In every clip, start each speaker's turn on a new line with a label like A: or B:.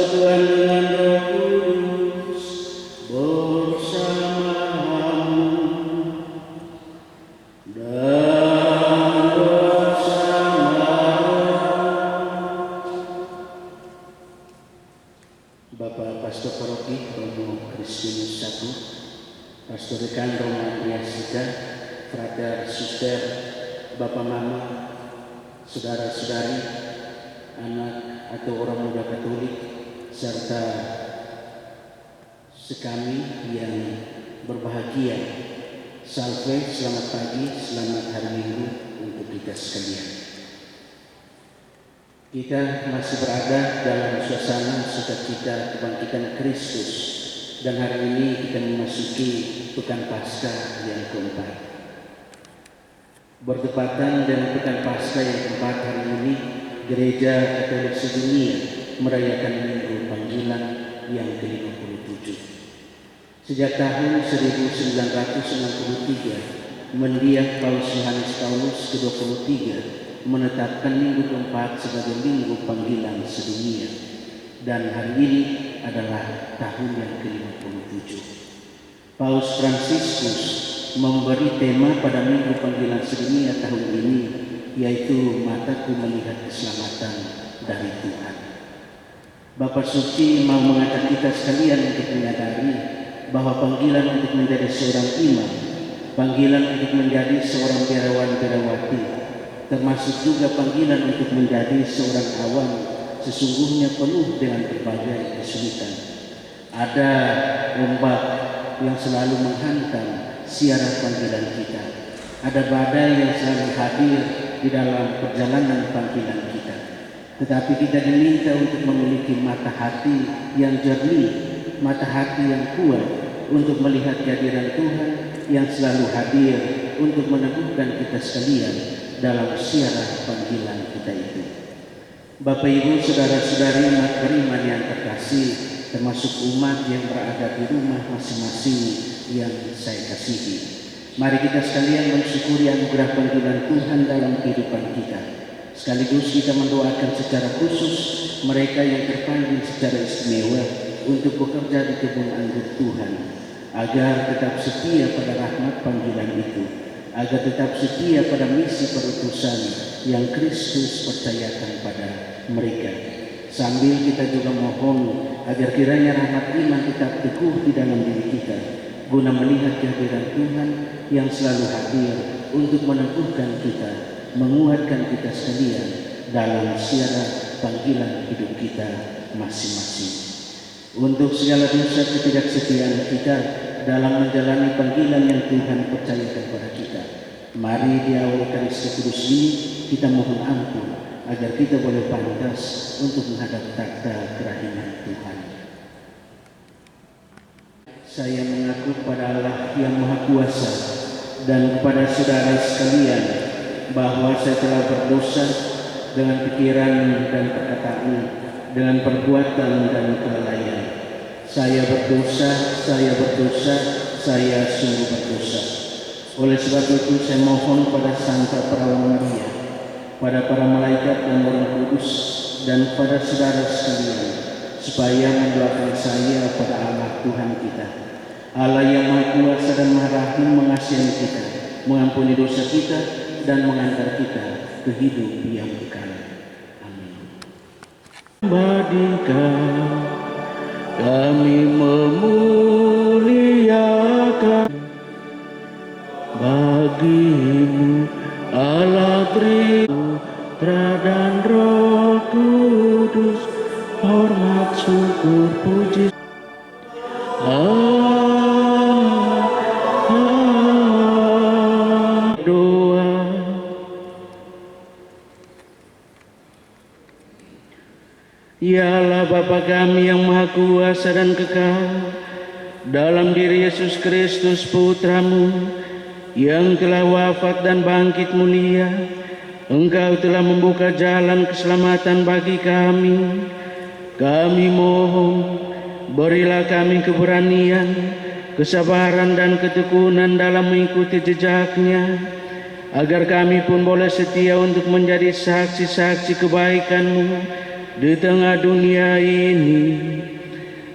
A: persatuan dengan Roh Kudus bersama-mu dan bersama Bapak Pastor Paroki Romo Kristinus I, Pastor Dekan Roma Triasika, Frater, Suster, Bapak Mama, saudara-saudari, anak atau orang muda Katolik, serta sekami yang berbahagia. Salve, selamat pagi, selamat hari Minggu untuk kita sekalian. Kita masih berada dalam suasana sukacita kebangkitan Kristus, dan hari ini kita memasuki Pekan Paskah yang keempat. Bertepatan dengan Pekan Paskah yang keempat hari ini, Gereja Katolik sedunia merayakan Minggu Panggilan yang ke-57. Sejak tahun 1963, mendiang Paus Yohanes Paulus ke-23 menetapkan Minggu keempat sebagai Minggu Panggilan sedunia, dan hari ini adalah tahun yang ke-57. Paus Fransiskus memberi tema pada Minggu Panggilan sedunia tahun ini, yaitu mataku melihat keselamatan dari Tuhan. Bapak Suci mau mengajak kita sekalian untuk menyadari bahwa panggilan untuk menjadi seorang imam, panggilan untuk menjadi seorang biarawan-biarawati, termasuk juga panggilan untuk menjadi seorang awam, sesungguhnya penuh dengan berbagai kesulitan. Ada ombak yang selalu menghantam siaran panggilan kita. Ada badai yang selalu hadir di dalam perjalanan panggilan kita. Tetapi kita diminta untuk memiliki mata hati yang jernih, mata hati yang kuat untuk melihat kehadiran Tuhan yang selalu hadir untuk meneguhkan kita sekalian dalam siaran panggilan kita itu. Bapak Ibu, saudara-saudari umat beriman yang terkasih, termasuk umat yang berada di rumah masing-masing yang saya kasihi, mari kita sekalian mensyukuri anugerah panggilan Tuhan dalam kehidupan kita. Sekaligus kita mendoakan secara khusus mereka yang terpanggil secara istimewa untuk bekerja di kebun anggur Tuhan, agar tetap setia pada rahmat panggilan itu, agar tetap setia pada misi perutusan yang Kristus percayakan pada mereka. Sambil kita juga mohon agar kiranya rahmat iman tetap teguh di dalam diri kita, guna melihat kehadiran Tuhan yang selalu hadir untuk meneguhkan kita, menguatkan kita sekalian dalam siaran panggilan hidup kita masing-masing. Untuk segala dosa ketidaksetiaan kita dalam menjalani panggilan yang Tuhan percayakan kepada kita, mari di awal Ekaristi Kudus ini kita mohon ampun agar kita boleh pantas untuk menghadap takhta kerahiman Tuhan. Saya mengaku kepada Allah yang Maha Kuasa dan kepada saudara sekalian bahwa saya telah berdosa dengan pikiran dan perkataan, dengan perbuatan dan kelalaian. Saya berdosa, saya sungguh berdosa. Oleh sebab itu saya mohon pada Santa Perawan Maria, pada para malaikat dan orang kudus, dan pada saudara sekalian, supaya mendoakan saya pada Allah Tuhan kita, Allah yang Maha Kuasa dan Maha Rahim, mengasihi kita, mengampuni dosa kita, dan mengantar kita ke hidup yang kekal. Amin. Kami memuliakan bagimu Allah beri Putra dan Roh Kudus, hormat syukur puji. Doa. Ya Allah Bapa kami yang Maha Kuasa dan kekal, dalam diri Yesus Kristus Putramu yang telah wafat dan bangkit mulia, Engkau telah membuka jalan keselamatan bagi kami. Kami mohon, berilah kami keberanian, kesabaran dan ketekunan dalam mengikuti jejaknya, agar kami pun boleh setia untuk menjadi saksi-saksi kebaikan-Mu di tengah dunia ini.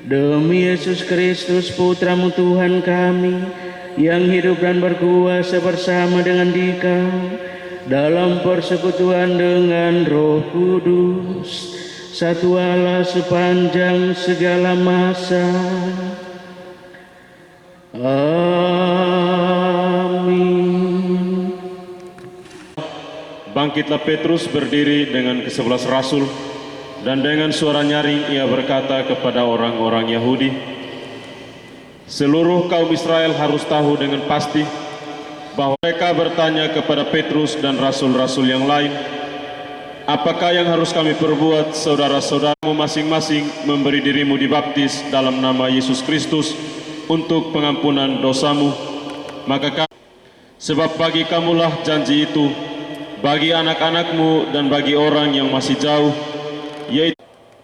A: Demi Yesus Kristus, Putra-Mu Tuhan kami, yang hidup dan berkuasa bersama dengan Dikau dalam persekutuan dengan Roh Kudus, satu Allah sepanjang segala masa. Amin.
B: Bangkitlah Petrus berdiri dengan ke-11 rasul, dan dengan suara nyaring ia berkata kepada orang-orang Yahudi, "Seluruh kaum Israel harus tahu dengan pasti bahwa mereka bertanya kepada Petrus dan rasul-rasul yang lain, 'Apakah yang harus kami perbuat?' Saudara-saudaramu masing-masing memberi dirimu dibaptis dalam nama Yesus Kristus untuk pengampunan dosamu. Sebab bagi kamulah janji itu, bagi anak-anakmu dan bagi orang yang masih jauh, yaitu."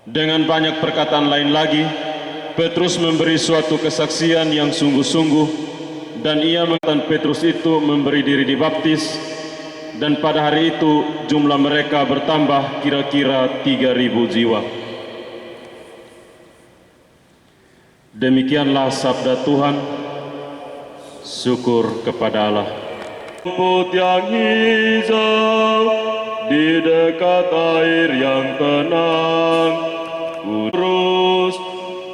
B: Dengan banyak perkataan lain lagi, Petrus memberi suatu kesaksian yang sungguh-sungguh, dan ia mengatakan Petrus itu memberi diri dibaptis, dan pada hari itu jumlah mereka bertambah kira-kira 3.000 jiwa. Demikianlah sabda Tuhan. Syukur kepada Allah. Rumput yang hijau di dekat air yang tenang, kudus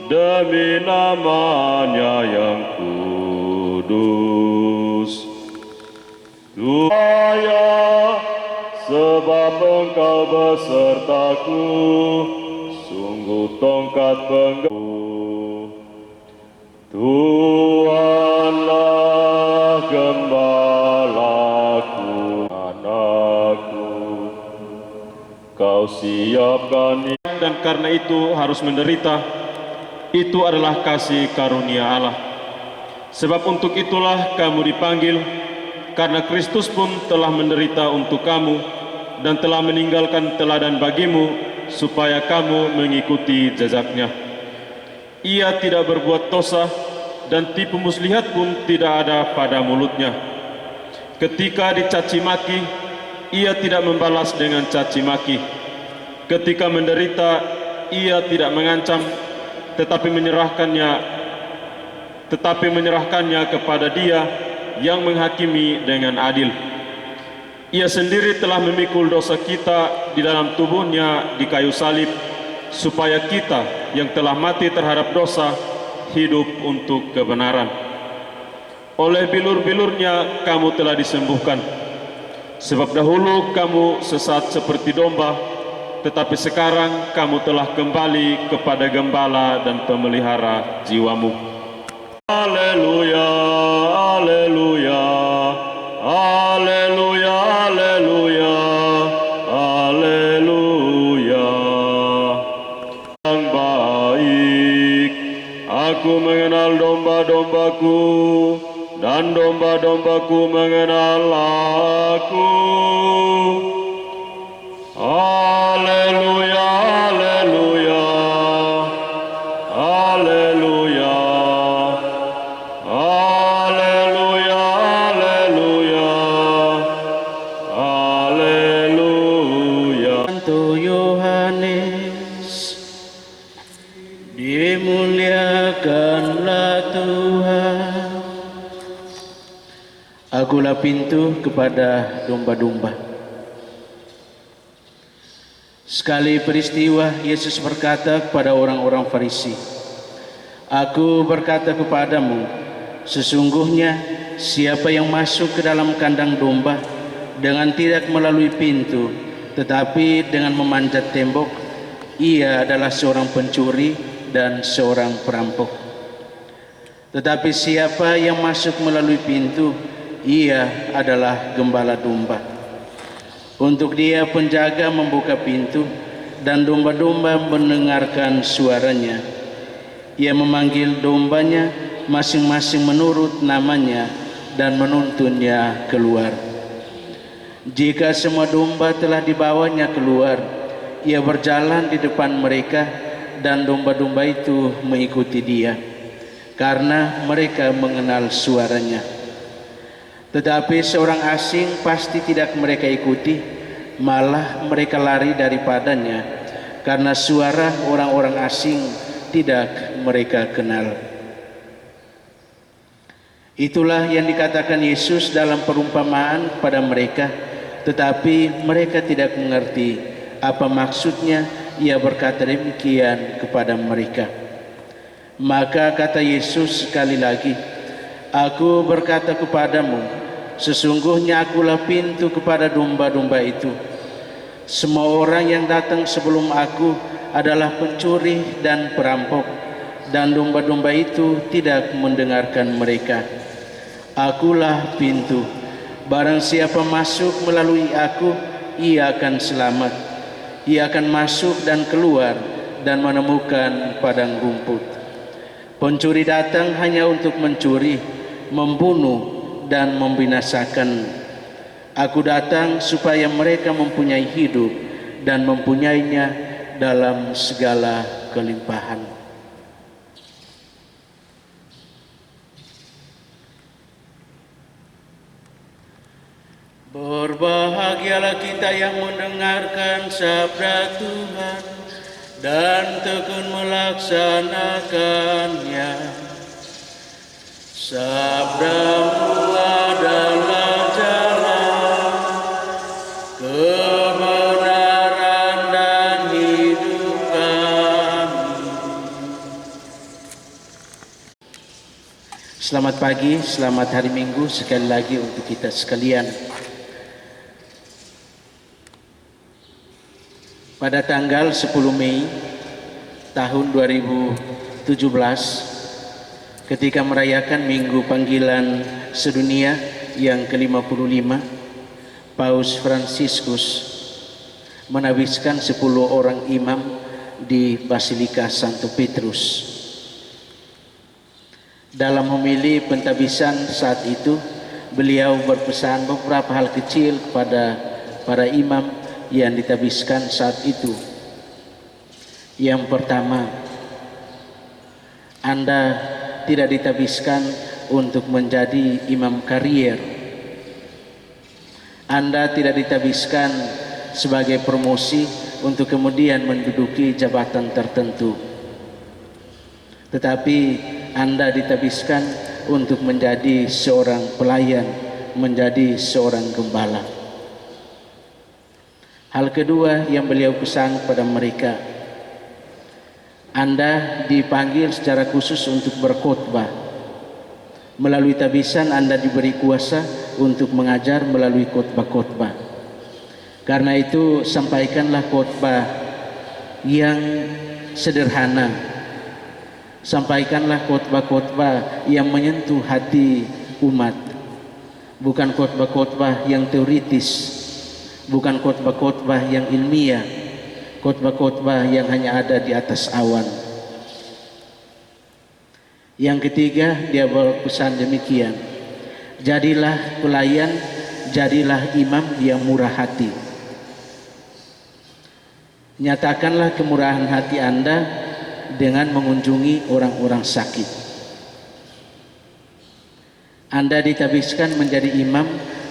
B: demi namanya yang kudus. Supaya sebab Engkau besertaku, sungguh tongkat penggantiku. Tuhanlah gembalaku, anakku, Kau siapkan. Dan karena itu harus menderita. Itu adalah kasih karunia Allah. Sebab untuk itulah kamu dipanggil, karena Kristus pun telah menderita untuk kamu dan telah meninggalkan teladan bagimu, supaya kamu mengikuti jejaknya. Ia tidak berbuat dosa, dan tipu muslihat pun tidak ada pada mulutnya. Ketika dicaci maki, ia tidak membalas dengan caci maki. Ketika menderita, ia tidak mengancam, tetapi menyerahkannya kepada Dia yang menghakimi dengan adil. Ia sendiri telah memikul dosa kita di dalam tubuhnya di kayu salib, supaya kita yang telah mati terhadap dosa hidup untuk kebenaran. Oleh bilur-bilurnya kamu telah disembuhkan. Sebab dahulu kamu sesat seperti domba, tetapi sekarang kamu telah kembali kepada gembala dan pemelihara jiwamu. Haleluya, haleluya, haleluya, haleluya, haleluya. Yang baik, aku mengenal domba-dombaku, dan domba-dombaku mengenal aku. Haleluya, haleluya, haleluya, haleluya, haleluya, haleluya.
A: Santo Yohanes, dimuliakanlah Tuhan. Akulah pintu kepada domba-domba. Sekali peristiwa, Yesus berkata kepada orang-orang Farisi, "Aku berkata kepadamu, sesungguhnya siapa yang masuk ke dalam kandang domba dengan tidak melalui pintu, tetapi dengan memanjat tembok, ia adalah seorang pencuri dan seorang perampok. Tetapi siapa yang masuk melalui pintu, ia adalah gembala domba. Untuk dia penjaga membuka pintu, dan domba-domba mendengarkan suaranya. Ia memanggil dombanya masing-masing menurut namanya dan menuntunnya keluar. Jika semua domba telah dibawanya keluar, ia berjalan di depan mereka, dan domba-domba itu mengikuti dia, karena mereka mengenal suaranya. Tetapi seorang asing pasti tidak mereka ikuti, malah mereka lari daripadanya, karena suara orang-orang asing tidak mereka kenal. Itulah yang dikatakan Yesus dalam perumpamaan kepada mereka, tetapi mereka tidak mengerti apa maksudnya ia berkata demikian kepada mereka. Maka kata Yesus sekali lagi, "Aku berkata kepadamu, sesungguhnya akulah pintu kepada domba-domba itu. Semua orang yang datang sebelum aku adalah pencuri dan perampok, dan domba-domba itu tidak mendengarkan mereka. Akulah pintu. Barang siapa masuk melalui aku, ia akan selamat. Ia akan masuk dan keluar dan menemukan padang rumput. Pencuri datang hanya untuk mencuri, membunuh, dan membinasakan. Aku datang supaya mereka mempunyai hidup dan mempunyainya dalam segala kelimpahan." Berbahagialah kita yang mendengarkan sabda Tuhan dan tekun melaksanakannya. Sabda-Mu adalah jalan, kebenaran dan hidup kami. Selamat pagi, selamat hari Minggu sekali lagi untuk kita sekalian. Pada tanggal 10 Mei tahun 2017, ketika merayakan Minggu Panggilan Sedunia yang ke-55, Paus Fransiskus menabiskan 10 orang imam di Basilika Santo Petrus. Dalam homili pentabisan saat itu, beliau berpesan beberapa hal kecil kepada para imam yang ditabiskan saat itu. Yang pertama, Anda tidak ditabiskan untuk menjadi imam karier. Anda tidak ditabiskan sebagai promosi untuk kemudian menduduki jabatan tertentu. Tetapi Anda ditabiskan untuk menjadi seorang pelayan, menjadi seorang gembala. Hal kedua yang beliau pesan kepada mereka, Anda dipanggil secara khusus untuk berkhotbah. Melalui tabisan Anda diberi kuasa untuk mengajar melalui khotbah-khotbah. Karena itu sampaikanlah khotbah yang sederhana. Sampaikanlah khotbah-khotbah yang menyentuh hati umat. Bukan khotbah-khotbah yang teoritis, bukan khotbah-khotbah yang ilmiah, khotbah-khotbah yang hanya ada di atas awan. Yang ketiga, dia berpesan demikian, jadilah pelayan, jadilah imam yang murah hati. Nyatakanlah kemurahan hati Anda dengan mengunjungi orang-orang sakit. Anda ditabiskan menjadi imam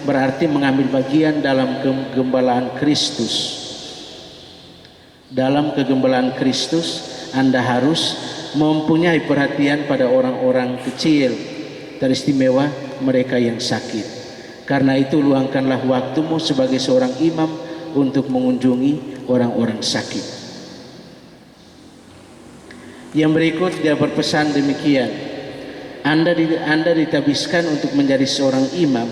A: berarti mengambil bagian dalam kegembalaan Kristus. Dalam kegembalaan Kristus, Anda harus mempunyai perhatian pada orang-orang kecil, teristimewa mereka yang sakit. Karena itu luangkanlah waktumu sebagai seorang imam untuk mengunjungi orang-orang sakit. Yang berikut dia berpesan demikian, Anda ditabiskan untuk menjadi seorang imam,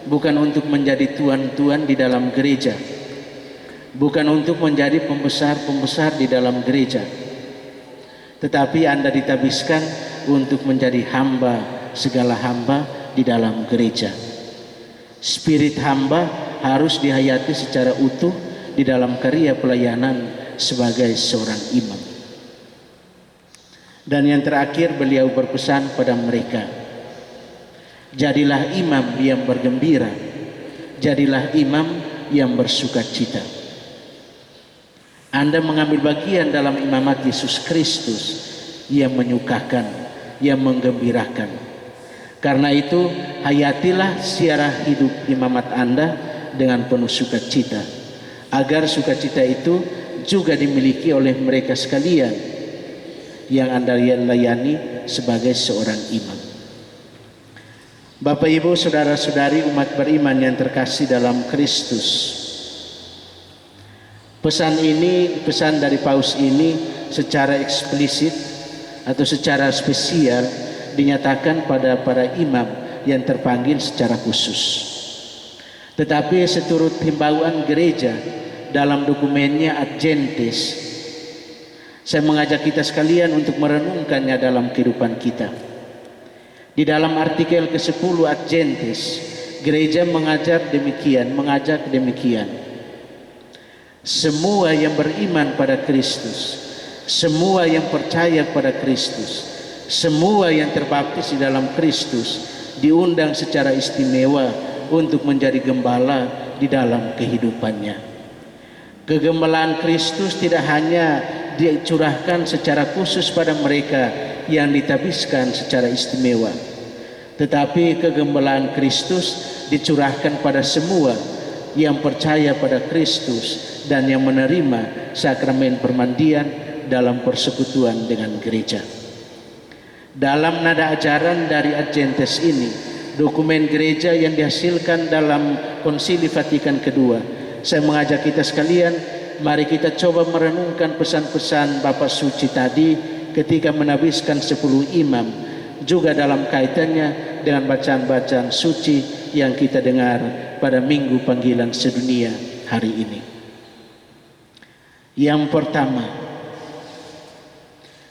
A: bukan untuk menjadi tuan-tuan di dalam gereja, bukan untuk menjadi pembesar-pembesar di dalam gereja, tetapi Anda ditabiskan untuk menjadi hamba, segala hamba di dalam gereja. Spirit hamba harus dihayati secara utuh di dalam karya pelayanan sebagai seorang imam. Dan yang terakhir beliau berpesan pada mereka, jadilah imam yang bergembira, jadilah imam yang bersukacita. Anda mengambil bagian dalam imamat Yesus Kristus yang menyukakan, yang menggembirakan. Karena itu hayatilah siarah hidup imamat Anda dengan penuh sukacita, agar sukacita itu juga dimiliki oleh mereka sekalian yang Anda layani sebagai seorang imam. Bapak, Ibu, saudara-saudari umat beriman yang terkasih dalam Kristus, pesan dari Paus ini secara eksplisit atau secara spesial dinyatakan pada para imam yang terpanggil secara khusus. Tetapi seturut himbauan gereja dalam dokumennya Ad Gentes, saya mengajak kita sekalian untuk merenungkannya dalam kehidupan kita. Di dalam artikel ke-10 Ad Gentes, gereja mengajak demikian. Semua yang beriman pada Kristus, semua yang percaya pada Kristus, semua yang terbaptis di dalam Kristus diundang secara istimewa untuk menjadi gembala di dalam kehidupannya. Kegembalaan Kristus tidak hanya dicurahkan secara khusus pada mereka yang ditabiskan secara istimewa, tetapi kegembalaan Kristus dicurahkan pada semua yang percaya pada Kristus dan yang menerima sakramen permandian dalam persekutuan dengan gereja. Dalam nada ajaran dari Ad Gentes ini, dokumen gereja yang dihasilkan dalam Konsili Vatikan II, saya mengajak kita sekalian, mari kita coba merenungkan pesan-pesan Bapak Suci tadi ketika menabiskan 10 imam, juga dalam kaitannya dengan bacaan-bacaan suci yang kita dengar pada Minggu Panggilan Sedunia hari ini. Yang pertama,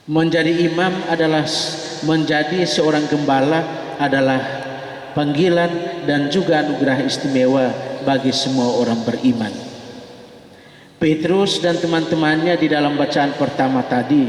A: menjadi imam adalah menjadi seorang gembala adalah panggilan dan juga anugerah istimewa bagi semua orang beriman. Petrus dan teman-temannya di dalam bacaan pertama tadi,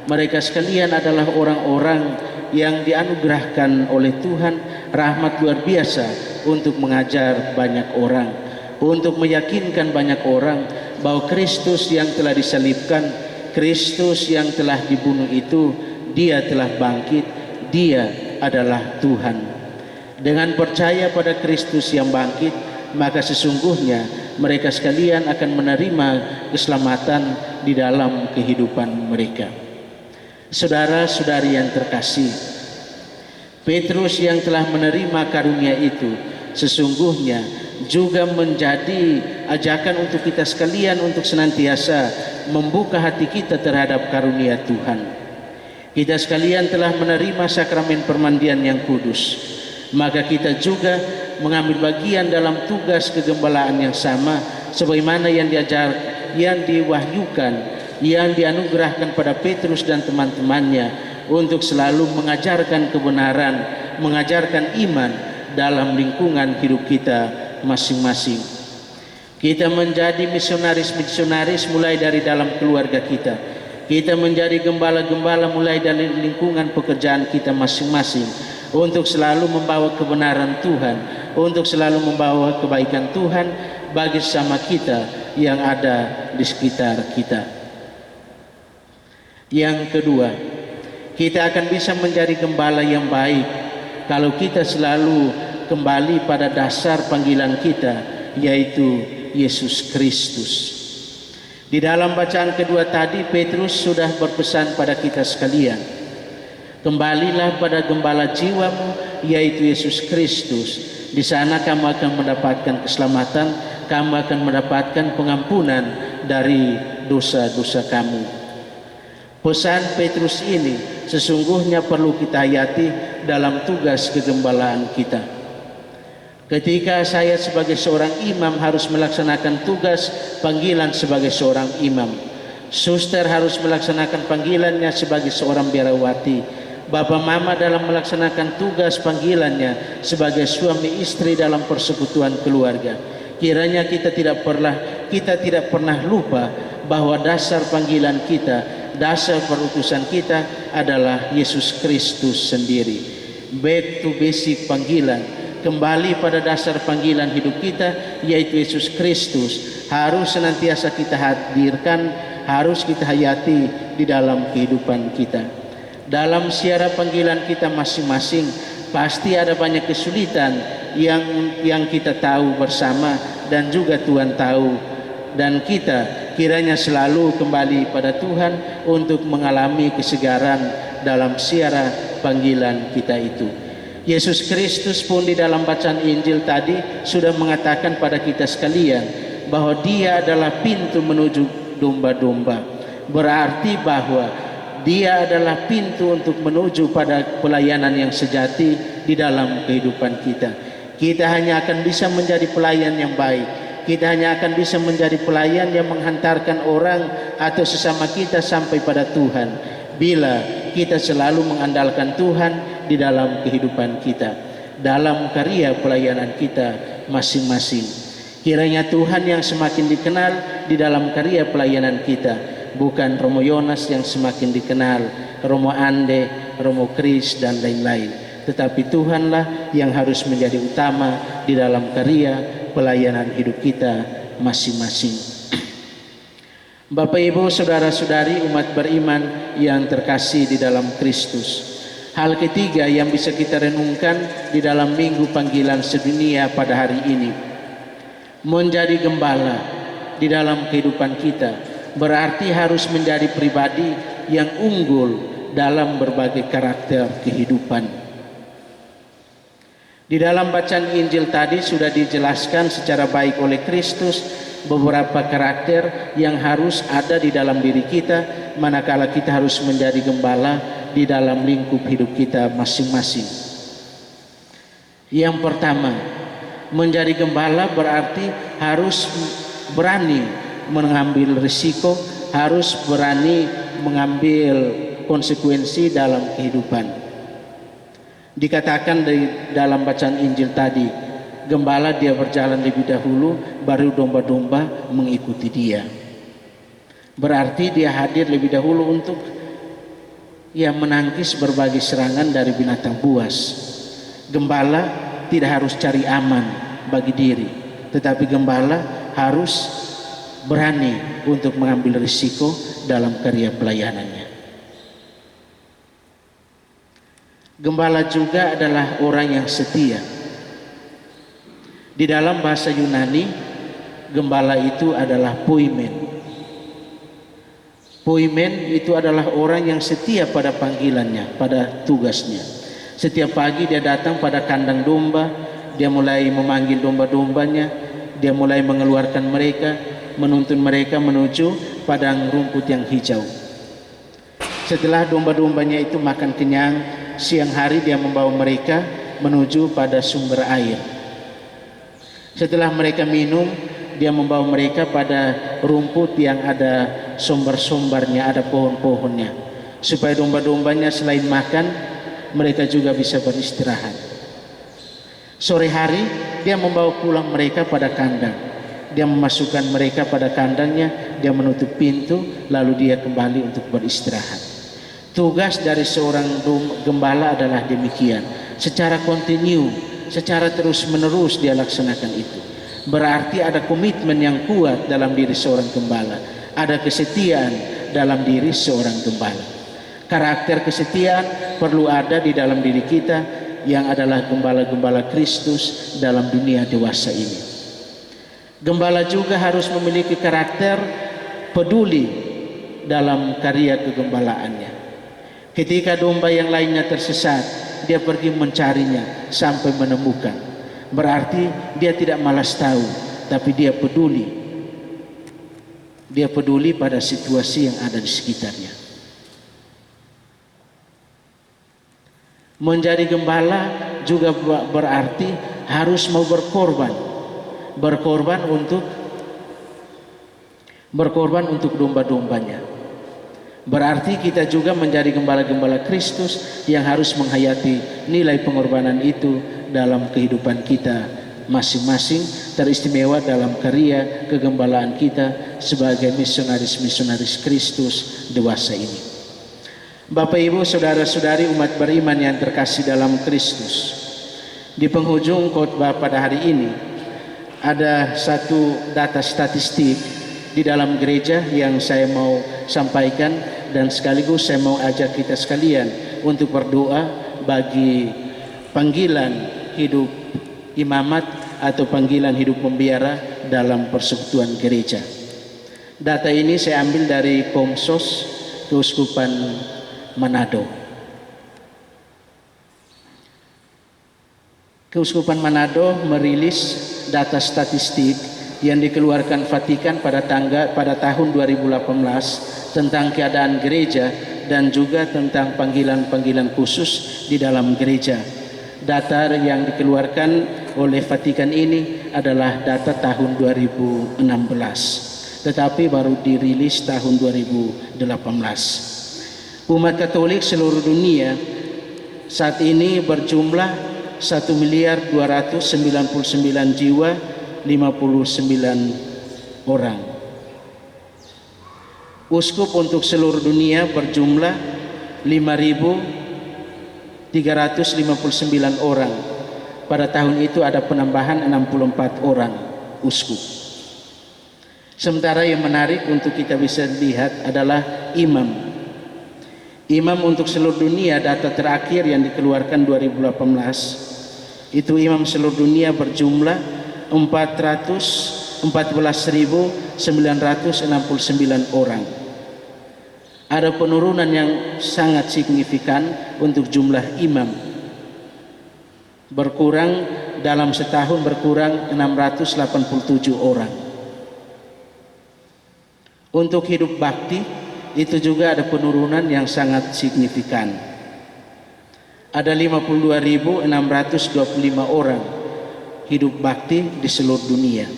A: mereka sekalian adalah orang-orang yang dianugerahkan oleh Tuhan rahmat luar biasa untuk mengajar banyak orang, untuk meyakinkan banyak orang bahwa Kristus yang telah disalibkan, Kristus yang telah dibunuh itu, Dia telah bangkit, Dia adalah Tuhan. Dengan percaya pada Kristus yang bangkit, maka sesungguhnya mereka sekalian akan menerima keselamatan di dalam kehidupan mereka. Saudara-saudari yang terkasih, Petrus yang telah menerima karunia itu sesungguhnya juga menjadi ajakan untuk kita sekalian untuk senantiasa membuka hati kita terhadap karunia Tuhan. Kita sekalian telah menerima sakramen permandian yang kudus, maka kita juga mengambil bagian dalam tugas kegembalaan yang sama sebagaimana yang diwahyukan, yang dianugerahkan pada Petrus dan teman-temannya untuk selalu mengajarkan kebenaran, mengajarkan iman dalam lingkungan hidup kita masing-masing. Kita menjadi misionaris-misionaris mulai dari dalam keluarga kita. Kita menjadi gembala-gembala mulai dari lingkungan pekerjaan kita masing-masing, untuk selalu membawa kebenaran Tuhan, untuk selalu membawa kebaikan Tuhan bagi sesama kita yang ada di sekitar kita. Yang kedua, kita akan bisa menjadi gembala yang baik kalau kita selalu kembali pada dasar panggilan kita, yaitu Yesus Kristus. Di dalam bacaan kedua tadi, Petrus sudah berpesan pada kita sekalian, kembalilah pada gembala jiwamu, yaitu Yesus Kristus. Di sana kamu akan mendapatkan keselamatan, kamu akan mendapatkan pengampunan dari dosa-dosa kamu. Pesan Petrus ini sesungguhnya perlu kita hayati dalam tugas kegembalaan kita. Ketika saya sebagai seorang imam harus melaksanakan tugas panggilan sebagai seorang imam, suster harus melaksanakan panggilannya sebagai seorang biarawati, Bapak Mama dalam melaksanakan tugas panggilannya sebagai suami istri dalam persekutuan keluarga. Kiranya kita tidak pernah lupa bahwa dasar panggilan kita, dasar perutusan kita adalah Yesus Kristus sendiri. Back to basic panggilan, kembali pada dasar panggilan hidup kita, yaitu Yesus Kristus, harus senantiasa kita hadirkan, harus kita hayati di dalam kehidupan kita. Dalam siara panggilan kita masing-masing pasti ada banyak kesulitan yang kita tahu bersama, dan juga Tuhan tahu, dan kita kiranya selalu kembali pada Tuhan untuk mengalami kesegaran dalam siara panggilan kita itu. Yesus Kristus pun di dalam bacaan Injil tadi sudah mengatakan pada kita sekalian bahwa Dia adalah pintu menuju domba-domba. Berarti bahwa Dia adalah pintu untuk menuju pada pelayanan yang sejati di dalam kehidupan kita. Kita hanya akan bisa menjadi pelayan yang baik. Kita hanya akan bisa menjadi pelayan yang menghantarkan orang atau sesama kita sampai pada Tuhan bila kita selalu mengandalkan Tuhan di dalam kehidupan kita, dalam karya pelayanan kita masing-masing. Kiranya Tuhan yang semakin dikenal di dalam karya pelayanan kita, bukan Romo Yonas yang semakin dikenal, Romo Ande, Romo Kris dan lain-lain, tetapi Tuhanlah yang harus menjadi utama di dalam karya pelayanan hidup kita masing-masing. Bapak Ibu, saudara-saudari umat beriman yang terkasih di dalam Kristus. Hal ketiga yang bisa kita renungkan di dalam minggu panggilan sedunia pada hari ini, menjadi gembala di dalam kehidupan kita berarti harus menjadi pribadi yang unggul dalam berbagai karakter kehidupan. Di dalam bacaan Injil tadi sudah dijelaskan secara baik oleh Kristus beberapa karakter yang harus ada di dalam diri kita manakala kita harus menjadi gembala di dalam lingkup hidup kita masing-masing. Yang pertama, menjadi gembala berarti harus berani mengambil risiko, harus berani mengambil konsekuensi dalam kehidupan. Dikatakan dalam bacaan Injil tadi, gembala dia berjalan lebih dahulu, baru domba-domba mengikuti dia. Berarti dia hadir lebih dahulu untuk menangkis berbagai serangan dari binatang buas. Gembala tidak harus cari aman bagi diri, tetapi gembala harus berani untuk mengambil risiko dalam karya pelayanannya. Gembala juga adalah orang yang setia. Di dalam bahasa Yunani, gembala itu adalah poimen. Poimen itu adalah orang yang setia pada panggilannya, pada tugasnya. Setiap pagi dia datang pada kandang domba, dia mulai memanggil domba-dombanya, dia mulai mengeluarkan mereka, menuntun mereka menuju padang rumput yang hijau. Setelah domba-dombanya itu makan kenyang, siang hari dia membawa mereka menuju pada sumber air. Setelah mereka minum, dia membawa mereka pada rumput yang ada sumber-sumbernya, ada pohon-pohonnya, supaya domba-dombanya selain makan, mereka juga bisa beristirahat. Sore hari dia membawa pulang mereka pada kandang. Dia memasukkan mereka pada kandangnya, dia menutup pintu, lalu dia kembali untuk beristirahat. Tugas dari seorang gembala adalah demikian, secara kontinu, secara terus-menerus dia laksanakan itu. Berarti ada komitmen yang kuat dalam diri seorang gembala, ada kesetiaan dalam diri seorang gembala. Karakter kesetiaan perlu ada di dalam diri kita yang adalah gembala-gembala Kristus dalam dunia dewasa ini. Gembala juga harus memiliki karakter peduli dalam karya kegembalaannya. Ketika domba yang lainnya tersesat, dia pergi mencarinya sampai menemukan. Berarti dia tidak malas tahu, tapi dia peduli. Dia peduli pada situasi yang ada di sekitarnya. Menjadi gembala juga berarti harus mau berkorban. Berkorban untuk domba-dombanya. Berarti kita juga menjadi gembala-gembala Kristus yang harus menghayati nilai pengorbanan itu dalam kehidupan kita masing-masing, teristimewa dalam karya kegembalaan kita sebagai misionaris-misionaris Kristus dewasa ini. Bapak Ibu, saudara-saudari umat beriman yang terkasih dalam Kristus, di penghujung khotbah pada hari ini ada satu data statistik di dalam gereja yang saya mau sampaikan, dan sekaligus saya mau ajak kita sekalian untuk berdoa bagi panggilan hidup imamat atau panggilan hidup pembiara dalam persekutuan gereja. Data ini saya ambil dari Komsos Keuskupan Manado. Keuskupan Manado merilis data statistik yang dikeluarkan Vatikan pada tahun 2018 tentang keadaan gereja dan juga tentang panggilan-panggilan khusus di dalam gereja. Data yang dikeluarkan oleh Vatikan ini adalah data tahun 2016, tetapi baru dirilis tahun 2018. Umat Katolik seluruh dunia saat ini berjumlah 1.299 jiwa 59 orang. Uskup untuk seluruh dunia berjumlah 5.359 orang. Pada tahun itu ada penambahan 64 orang uskup. Sementara yang menarik untuk kita bisa lihat adalah imam. Imam untuk seluruh dunia, data terakhir yang dikeluarkan 2018, itu imam seluruh dunia berjumlah 14.969 orang. Ada penurunan yang sangat signifikan untuk jumlah imam. Berkurang dalam setahun, berkurang 687 orang. Untuk hidup bakti itu juga ada penurunan yang sangat signifikan. Ada 52.625 orang hidup bakti di seluruh dunia.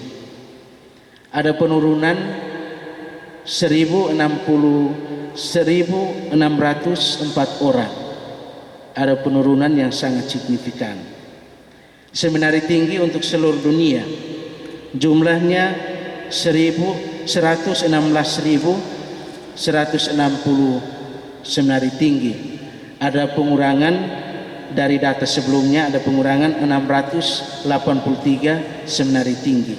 A: Ada penurunan 1.604 orang. Ada penurunan yang sangat signifikan. Seminari tinggi untuk seluruh dunia jumlahnya 116.160 seminari tinggi. Ada pengurangan dari data sebelumnya, ada pengurangan 683 seminari tinggi.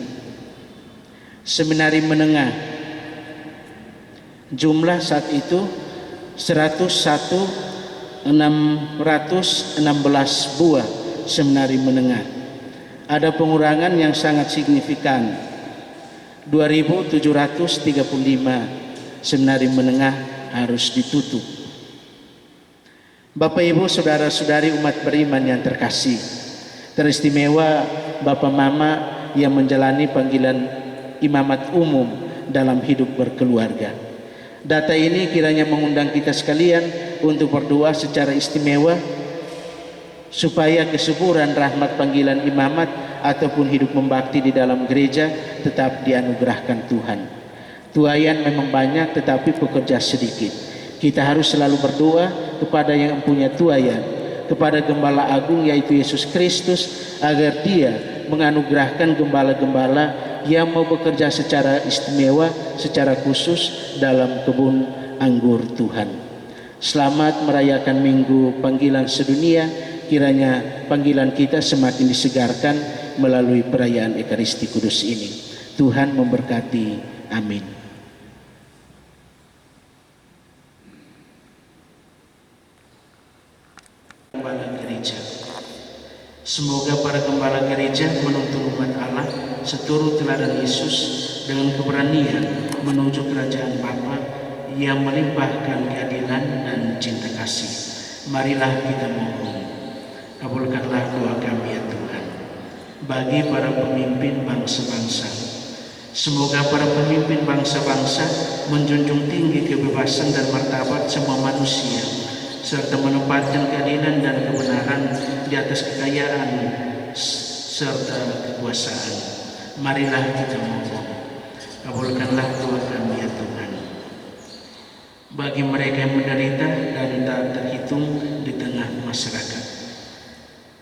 A: Seminari menengah jumlah saat itu 101.616 buah seminari menengah. Ada pengurangan yang sangat signifikan, 2.735 seminari menengah harus ditutup. Bapak Ibu, saudara-saudari umat beriman yang terkasih, teristimewa Bapak Mama yang menjalani panggilan imamat umum dalam hidup berkeluarga. Data ini kiranya mengundang kita sekalian untuk berdoa secara istimewa supaya kesuburan rahmat panggilan imamat ataupun hidup membakti di dalam gereja tetap dianugerahkan Tuhan. Tuayan memang banyak tetapi pekerja sedikit. Kita harus selalu berdoa kepada yang mempunyai tuayan, kepada Gembala Agung yaitu Yesus Kristus, agar Dia menganugerahkan gembala-gembala yang mau bekerja secara istimewa, secara khusus dalam kebun anggur Tuhan. Selamat merayakan Minggu Panggilan Sedunia. Kiranya panggilan kita semakin disegarkan melalui perayaan Ekaristi Kudus ini. Tuhan memberkati. Amin. Gembala gereja. Semoga para gembala gereja menuntun umat Allah seturut teladan Yesus dengan keberanian menuju kerajaan Bapa yang melimpahkan keadilan dan cinta kasih. Marilah kita mohon. Kabulkanlah doa kami ya Tuhan. Bagi para pemimpin bangsa-bangsa, semoga para pemimpin bangsa-bangsa menjunjung tinggi kebebasan dan martabat semua manusia, serta menempatkan keadilan dan kebenaran di atas kekayaan serta kekuasaan. Marilah kita mohon. Kabulkanlah doa kami ya Tuhan. Bagi mereka yang menderita dan tak terhitung di tengah masyarakat,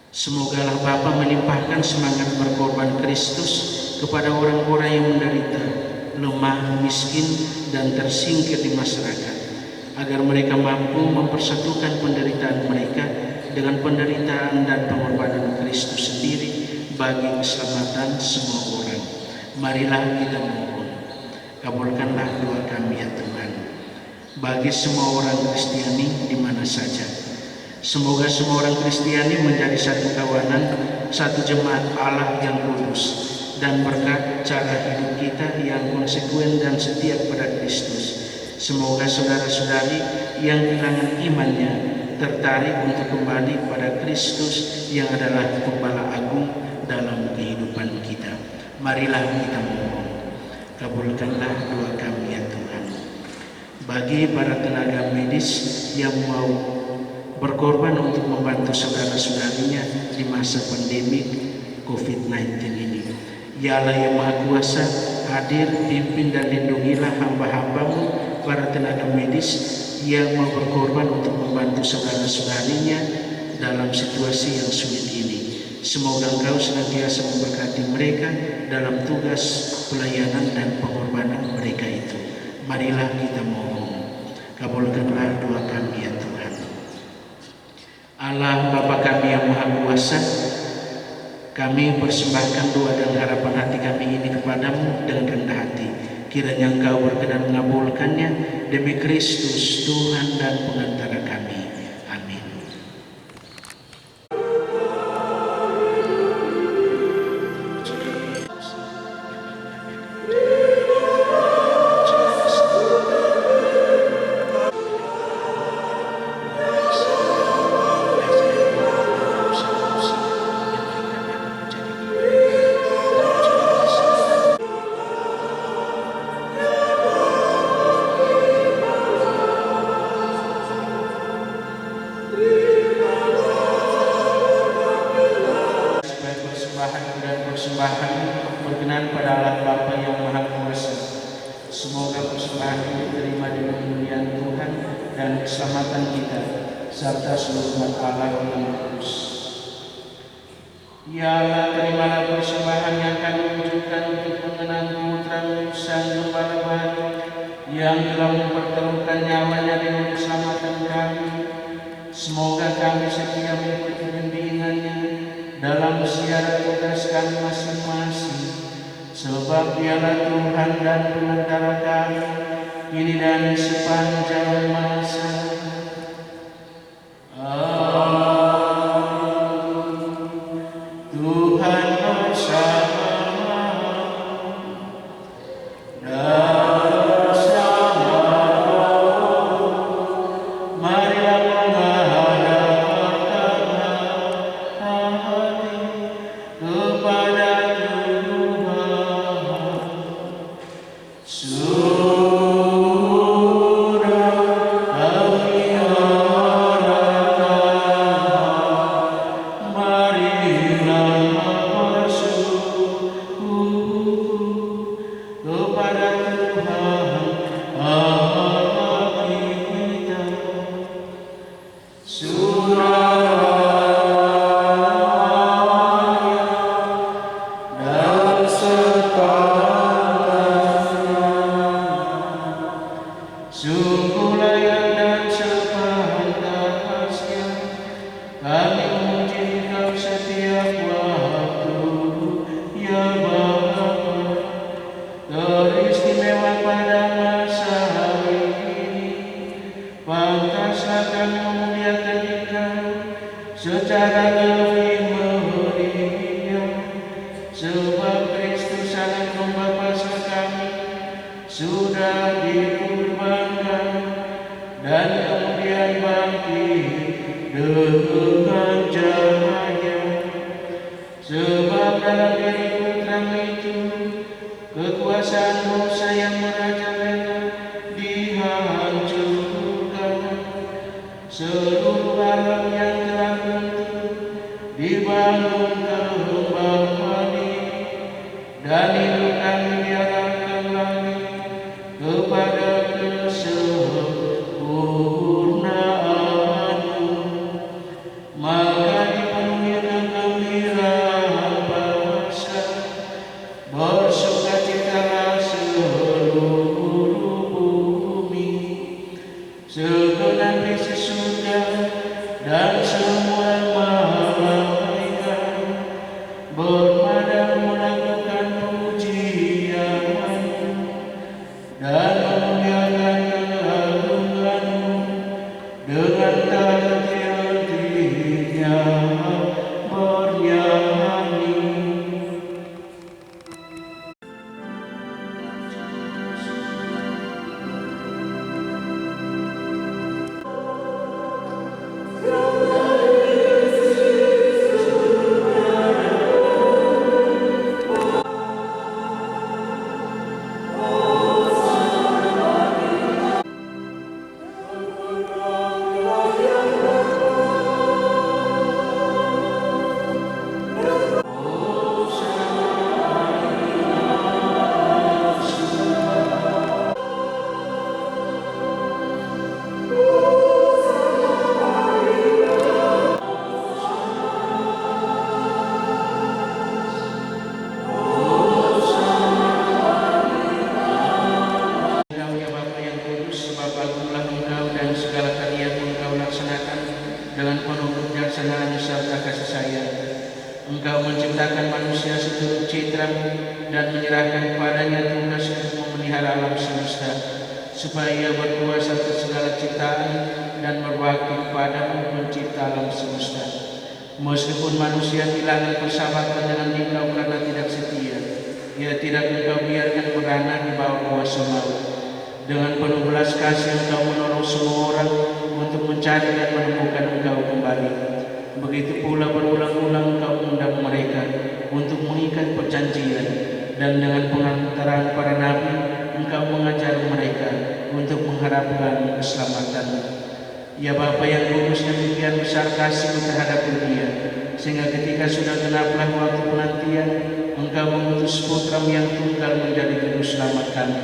A: semogalah Bapa melimpahkan semangat berkorban Kristus kepada orang-orang yang menderita, lemah, miskin, dan tersingkir di masyarakat, agar mereka mampu mempersatukan penderitaan mereka dengan penderitaan dan pengorbanan Kristus sendiri bagi keselamatan semua orang. Marilah kita mohon. Kabulkanlah doa kami ya Tuhan. Bagi semua orang Kristiani di mana saja, semoga semua orang Kristiani menjadi satu kawanan, satu jemaat Allah yang kudus, dan berkat cara hidup kita yang konsekuen dan setia pada Kristus. Semoga saudara-saudari yang kehilangan imannya tertarik untuk kembali pada Kristus yang adalah Gembala Agung dalam kehidupan kita. Marilah kita memohon. Kabulkanlah doa kami ya Tuhan. Bagi para tenaga medis yang mau berkorban untuk membantu saudara-saudarinya di masa pandemi COVID-19 ini, Ya Allah yang Maha Kuasa, hadir, pimpin dan lindungilah hamba-hambamu para tenaga medis yang mau berkorban untuk membantu saudara-saudarinya dalam situasi yang sulit ini. Semoga Engkau senantiasa memberkati mereka dalam tugas pelayanan dan pengorbanan mereka itu. Marilah kita mohon. Kabulkanlah doa kami ya Tuhan. Allah Bapa kami yang Maha Kuasa, kami persembahkan doa dan harapan hati kami ini kepadamu dengan rendah hati. Kiranya Engkau berkenan mengabulkannya demi Kristus Tuhan dan pengantara kami. Amin. Persembahan berkenan pada Allah Bapa yang Maha Kuasa. Semoga persembahan ini diterima dengan kemuliaan Tuhan dan keselamatan kita serta seluruh umat Allah yang kudus. Ya Allah, terimalah persembahan yang kami wujudkan untuk mengenang putra-Mu Sang Gembala Baru yang telah mempertaruhkan nyawanya demi keselamatan kami. Semoga kami setia mengikuti bimbingannya dalam siaran tugas kami masing-masing, sebab Dialah Tuhan dan pengantara kami kini dan sepanjang masa. Tuhan bersama dan bersama. Marilah menghadapkan hati kepada Tuhan. Sudah kami harapkan, marilah bersyukur kepada Tuhan Allah kita. Dan sungguh layak dan sepantasnya kami memuji Engkau setiap waktu, ya Bapa. Teristimewa pada masa ini, pantaslah kami memuliakan Engkau secara lebih meriah, sebab Kristus Anak Domba Paskah kami sudah dikurbankan dan kemudian bangkit dengan cahaya. Sebab dalam diri Putra-Mu itu kekuasaan dosa yang merajalela dihancurkan. Seluruh alam yang telah runtuh dibangun kembali, dan hidup kami diarahkan lagi kepada kesempurnaan-Mu. Maka dipenuhi kegembiraan Paskah, bersukacitalah seluruh bumi. Segenap isi surga Engkau menciptakan manusia seturut citramu dan menyerahkan kepadanya tugas untuk memelihara alam semesta, supaya ia berkuasa atas segala ciptaan dan berbakti kepadamu pencipta alam semesta. Meskipun manusia kehilangan persahabatan dengan engkau karena tidak setia, ia tidak engkau biarkan merana di bawah kuasa maut. Dengan penuh belas kasih engkau menolong semua orang untuk mencari dan menemukan engkau kembali. Begitu pula berulang-ulang engkau mengundang mereka untuk mengikat perjanjian, dan dengan pengantaran para nabi engkau mengajar mereka untuk mengharapkan keselamatan. Ya Bapa yang kudus, demikian besar kasih terhadap dunia, sehingga ketika sudah genaplah waktu penantian, engkau mengutus Putra-Mu yang tunggal menjadi juru selamat kami.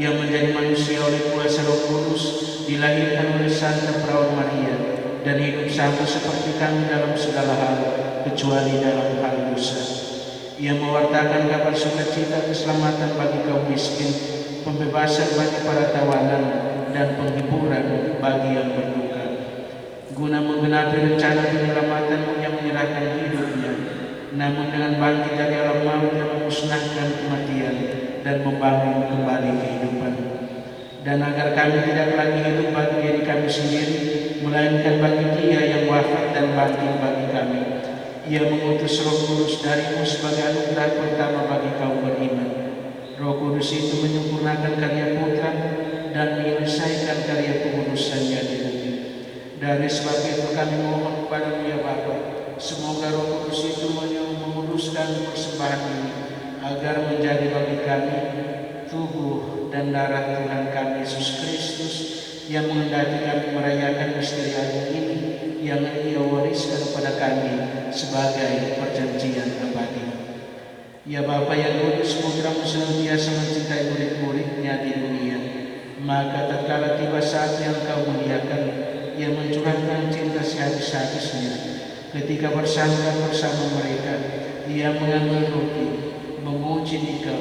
A: Ia menjadi manusia oleh kuasa Roh Kudus, dilahirkan oleh Santa Perawan Maria, dan hidup sama seperti kami dalam segala hal, kecuali dalam hal dosa. Ia mewartakan kabar sukacita keselamatan bagi kaum miskin, pembebasan bagi para tawanan, dan penghiburan bagi yang berduka. Guna menggenapi rencana penyelamatan yang menyerahkan hidupnya, namun dengan bangkit dari alam maut yang memusnahkan kematian dan membangun kembali kehidupan. Dan agar kami tidak lagi hidup bagi diri kami sendiri, melainkan bagi Dia yang wafat dan bangkit bagi kami. Ia mengutus Roh Kudus darimu sebagai anugerah pertama bagi kaum beriman. Roh Kudus itu menyempurnakan karya Putra dan menyelesaikan karya pengurusannya di bumi. Dari sebab itu kami mohon kepada-Mu ya Bapa, semoga Roh Kudus itu menguruskan persembahan ini, agar menjadi bagi kami tubuh dan darah Tuhan kami Yesus Kristus, yang menghendaki kami merayakan misteri agung ini yang Ia wariskan kepada kami sebagai perjanjian abadi. Ya Bapa yang kudus, Putra-Mu senantiasa mencintai murid-murid-Nya di dunia, maka tatkala tiba saat yang Engkau muliakan, Ia mencurahkan cinta sehabis-habisnya. Ketika bersandar bersama mereka, Ia mengambil roti, memuji Engkau,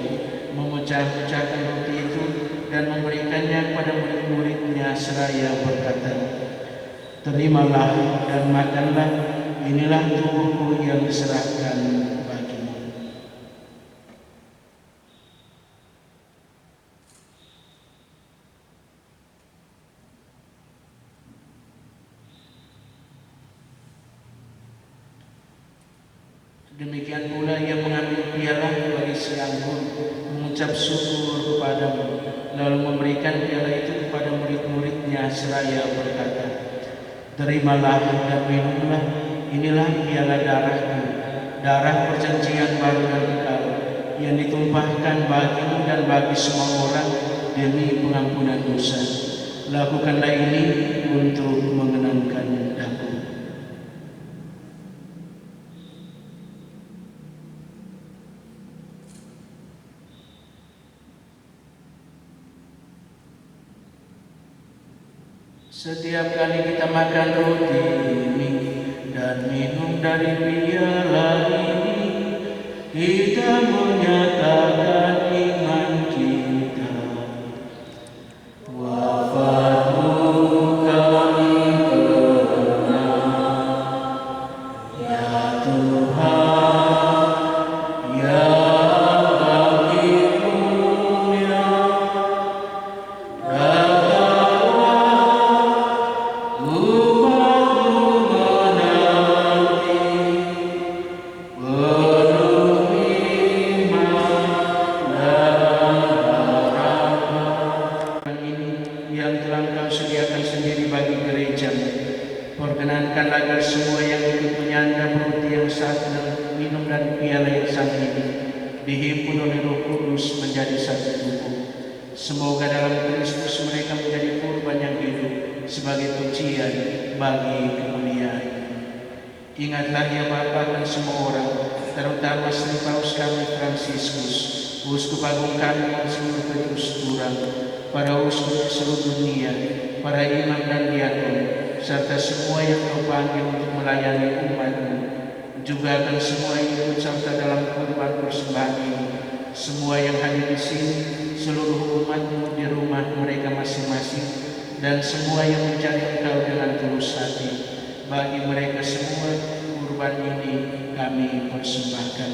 A: memecah-mecahkan roti itu dan memberikannya kepada murid-murid-Nya seraya berkata, "Terimalah dan makanlah, inilah tubuhku yang diserahkan bagimu." Demikian pula Ia mengambil piala bagi si anggur, mengucap syukur kepada-Mu, lalu memberikan piala itu kepada murid-murid-Nya seraya berkata, "Terimalah dan minumlah, inilah piala darah-Ku, darah perjanjian baru dan kekal, yang ditumpahkan bagimu dan bagi semua orang demi pengampunan dosa. Lakukanlah ini untuk mengenangkan Aku." Setiap kali kita makan roti ini dan minum dari piala ini, kita menyatakan iman kita. Wafat-Mu kami kenang, ya Tuhan, ya Bangkit mulia. Perkenankanlah agar semua yang ikut menyantap roti yang satu dan minum dari piala yang satu ini dihimpun oleh Roh Kudus menjadi satu tubuh. Semoga dalam Kristus mereka menjadi kurban yang hidup sebagai pujian bagi kemuliaan. Ingatlah ya Bapa dan semua orang, terutama Sri Paus kami Fransiskus, Uskup Agung kami Monsignor Petrus Turang, para uskup di seluruh dunia, para imam dan diakon, serta semua yang Kau panggil untuk melayani umat-Mu, juga akan semua yang ikut serta dalam kurban persembahan ini, semua yang hadir di sini, seluruh umat-Mu di rumah mereka masing-masing, dan semua yang mencari Engkau dengan tulus hati. Bagi mereka semua, kurban kurban ini kami persembahkan.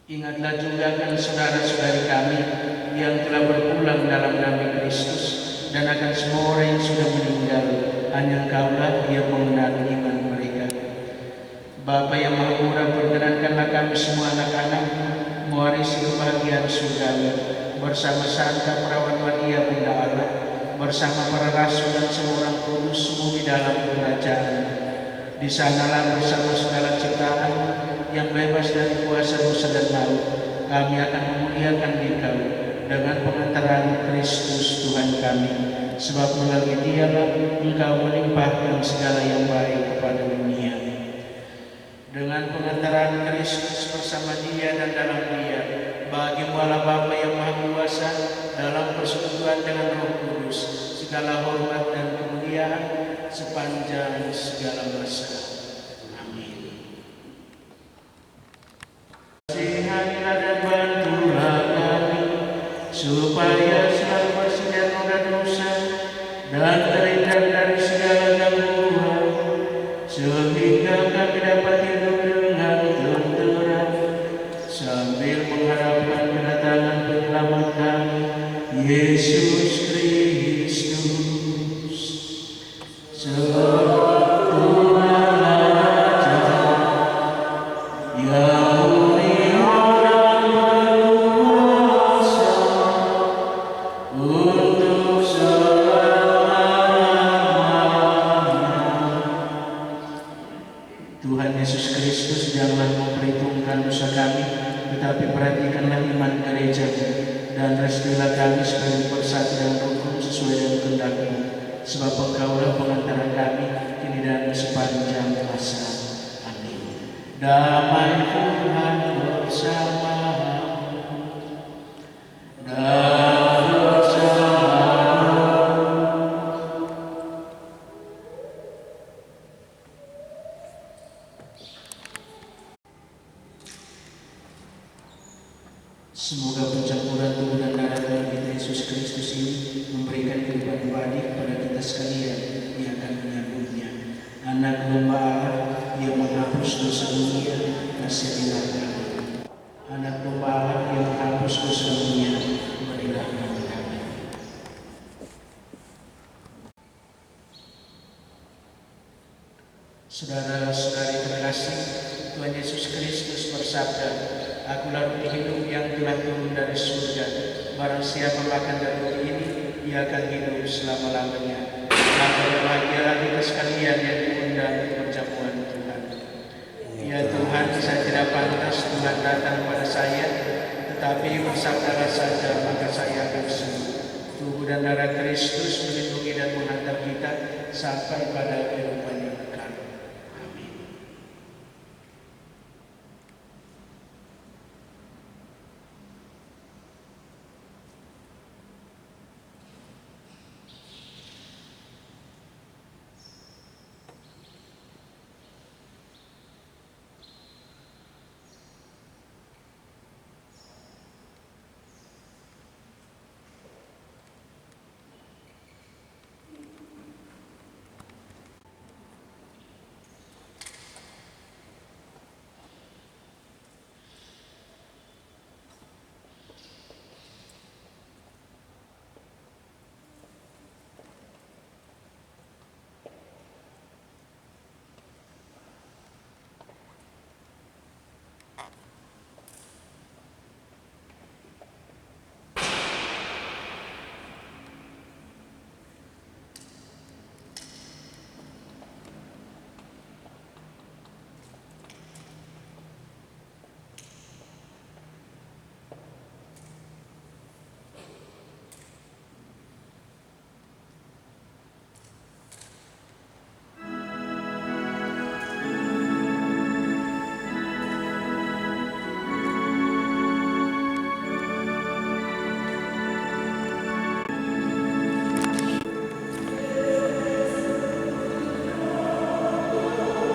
A: Ingatlah juga akan saudara-saudari kami yang telah berpulang dalam nama Kristus, dan akan semua orang yang sudah meninggal. Hanya Engkaulah yang mengenal iman mereka. Bapa yang Maha Murah, perkenankanlah kami semua anak-anak mewarisi kebahagiaan surgawi bersama Santa Perawan Maria Bunda Allah, bersama para rasul dan semua orang kudus semua di dalam kerajaan. Di sanalah bersama segala ciptaan yang bebas dari kuasa dosa dan maut, kami akan memuliakan Dikau dengan pengantaran Kristus Tuhan kami, sebab melalui Dialah Engkau melimpahkan segala yang baik kepada dunia. Dengan pengantaran Kristus bersama Dia dan dalam Dia, bagi-Mu Allah Bapa yang Maha Kuasa, dalam persekutuan dengan Roh Kudus, segala hormat dan kemuliaan sepanjang segala masa. Amin. Kasihanilah dan bantulah kami, supaya selalu bersih dari noda dosa dan terhindar dari segala gangguan, sehingga kami dapat hidup dengan tentera sambil mengharapkan kedatangan penyelamat kami, Yesus Kristus. Sebab Tuhan Raja yang mulia dan berkuasa untuk selama-lamanya. Tuhan Yesus Kristus, janganlah memperhitungkan dosa kami, tetapi perhatikanlah iman gereja, dan restuilah kami supaya bersatu dan rukun sesuai dengan kehendak-Mu. Sebab Engkaulah pengantara kami kini dan sepanjang masa. Amin. Damai Tuhan bersamamu dan bersamamu. Semoga pencampuran tubuh dan darah Tuhan kita Yesus Kristus ini memberikan kehidupan abadi kepada kita sekalian yang akan menyambutnya. Anak domba Allah yang menghapus dosa dunia, kasihanilah kami. Anak domba Allah yang menghapus dosa dunia, berilah kami. Saudara-saudari terkasih, Tuhan Yesus Kristus bersabda, Akulah roti hidup yang telah turun dari surga. Barang siapa makan dari roti ini, ia akan hidup selama-lamanya. Maka berbahagialah kita sekalian yang diundang ke perjamuan Tuhan. Ya Tuhan, saya tidak pantas Tuhan datang kepada saya, tetapi bersabdalah saja, maka saya akan sembuh. Tubuh dan darah Kristus melindungi dan menghantar kita sampai pada kehidupan yang kekal. Amin.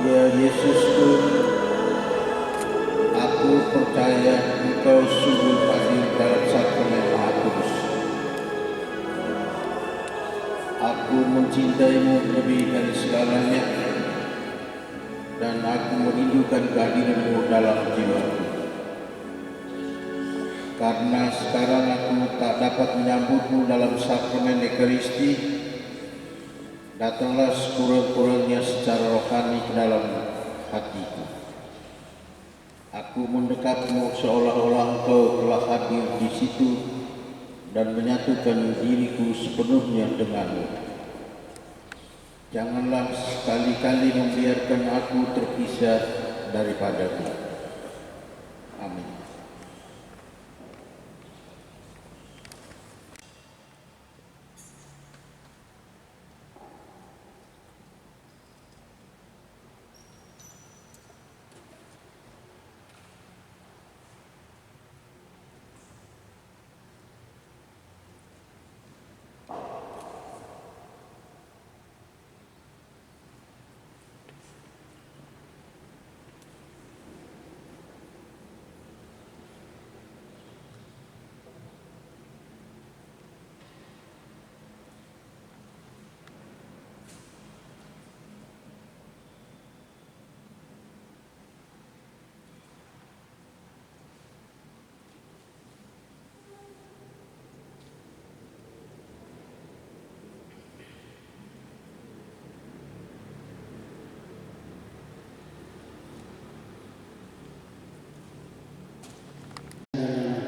C: Ya Yesusku, aku percaya Engkau sungguh hadir dalam sakramen Maha Kudus. mencintaimu lebih dari segalanya, dan aku merindukan kehadiranmu dalam jiwaku. Karena sekarang aku tak dapat menyambutmu dalam sakramen Ekaristi, datanglah sekurang-kurangnya secara rohani ke dalam hatiku. Aku mendekapmu seolah-olah engkau telah hadir di situ dan menyatukan diriku sepenuhnya denganmu. Janganlah sekali-kali membiarkan aku terpisah daripadamu. Amin.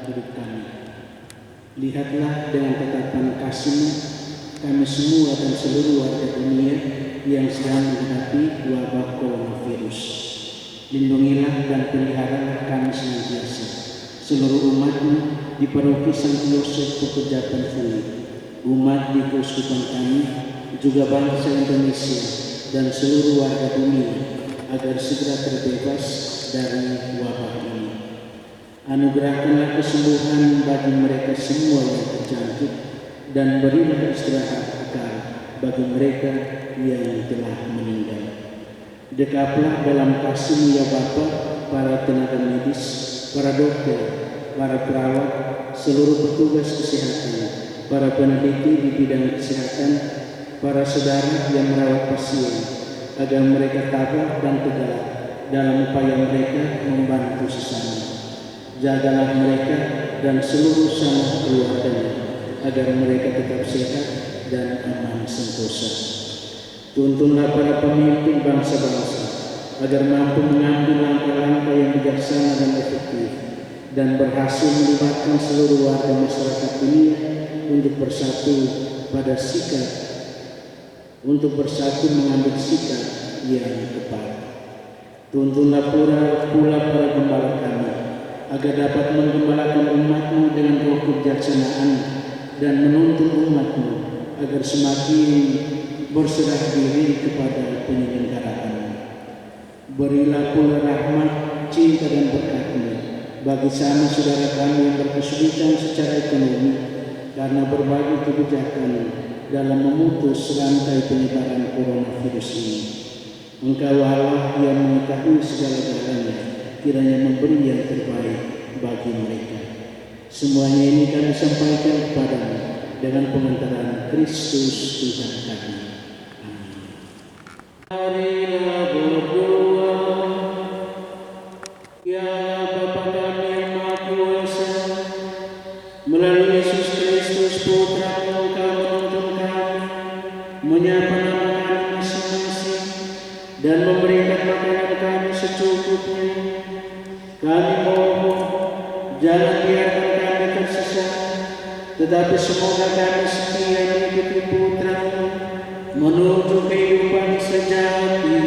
A: Hidup kami. Lihatlah dengan tatapan kasih-Mu kami semua dan seluruh warga dunia yang sedang menghadapi wabah coronavirus. Lindungilah dan peliharalah kami senantiasa, seluruh umat-Mu di paroki Sankt Yosef Pekerjaan Fui, umat di keuskupan kami, juga bangsa Indonesia dan seluruh warga dunia agar segera terbebas dari wabah ini. Anugerahkanlah kesembuhan bagi mereka semua yang terjangkit, dan berilah istirahat kekal bagi mereka yang telah meninggal. Dekaplah dalam kasih-Mu ya Bapa para tenaga medis, para dokter, para perawat, seluruh petugas kesehatan, para peneliti di bidang kesehatan, para saudara yang merawat pasien, agar mereka tabah dan tegar dalam upaya mereka membantu sesama. Jagalah mereka dan seluruh sanak keluarganya agar mereka tetap sehat dan aman sentosa. Tuntunlah para pemimpin bangsa-bangsa agar mampu mengambil langkah-langkah yang bijaksana dan efektif dan berhasil melibatkan seluruh warga masyarakat dunia untuk bersatu mengambil sikap yang tepat. Tuntunlah pula para gembala kami agar dapat menggembalakan umat-Mu dengan roh kebijaksanaan dan menuntun umat-Mu agar semakin berserah diri kepada penyelenggaraan-Mu. Berilah pula rahmat, cinta dan berkat-Mu bagi sama saudara kami yang berkesulitan secara ekonomi karena berbagai kebijakan dalam memutus rantai penyebaran coronavirus ini. Engkau Allah yang mengetahui segala-galanya, kiranya memberi yang terbaik bagi mereka. Semuanya ini kami sampaikan kepada-Mu dengan pengantaran Kristus Tuhan kami. Amin. Marilah berdoa. Ya Bapa kami yang Maha Kuasa, melalui Yesus Kristus Putra-Mu, Engkau menuntun kami, menyapa nama kami masing-masing, dan memberikan makanan kami secukupnya. Kami mohon, jangan biarkan kami tersesat, tetapi semoga kami setia mengikuti Putra-Mu menuju kehidupan sejati,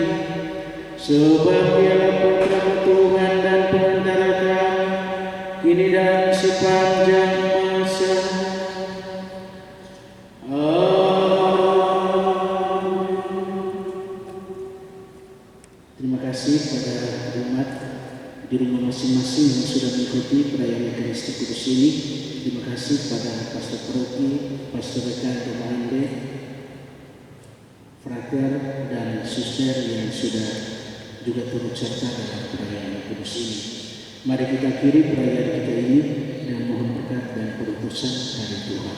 A: sebab Dialah Putra-Mu Tuhan dan Perantara kami, kini dan sepanjang masa. Terima kasih kepada umat di rumah masing-masing yang sudah mengikuti perayaan Ekaristi Kudus ini. Terima kasih kepada Pastor Paroki, Pastor Rekan Tomande, Frater dan Suster yang sudah juga turut serta dalam perayaan Kudus ini. Mari kita akhiri perayaan kita ini dan mohon berkat dan perutusan dari Tuhan.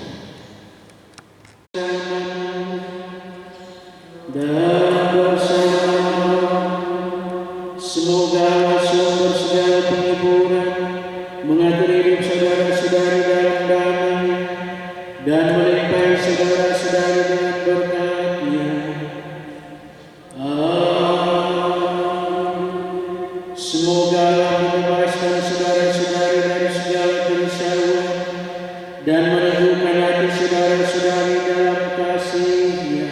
A: dan meneguhkan hati saudara-saudari dalam kasih-Nya.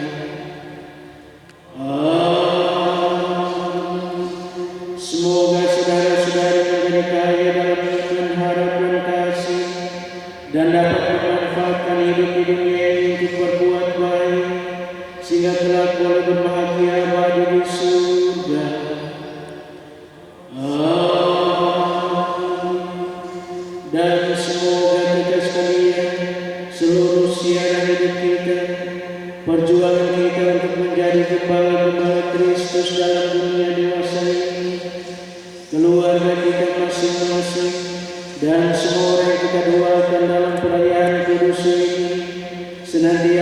A: Semoga saudara-saudari menjadi kaya dalam iman, harap dan kasih, dan dapat memanfaatkan hidup di dunia ini untuk berbuat baik, sehingga kelak boleh berbahagia abadi di surga. Dan semoga kita sekalian, seluruh siaran hidup kita, perjuangan kita untuk menjadi gembala-gembala Kristus dalam dunia dewasa ini, keluarga kita masing-masing, dan semua orang yang kita doakan dalam perayaan kudus ini, senantiasa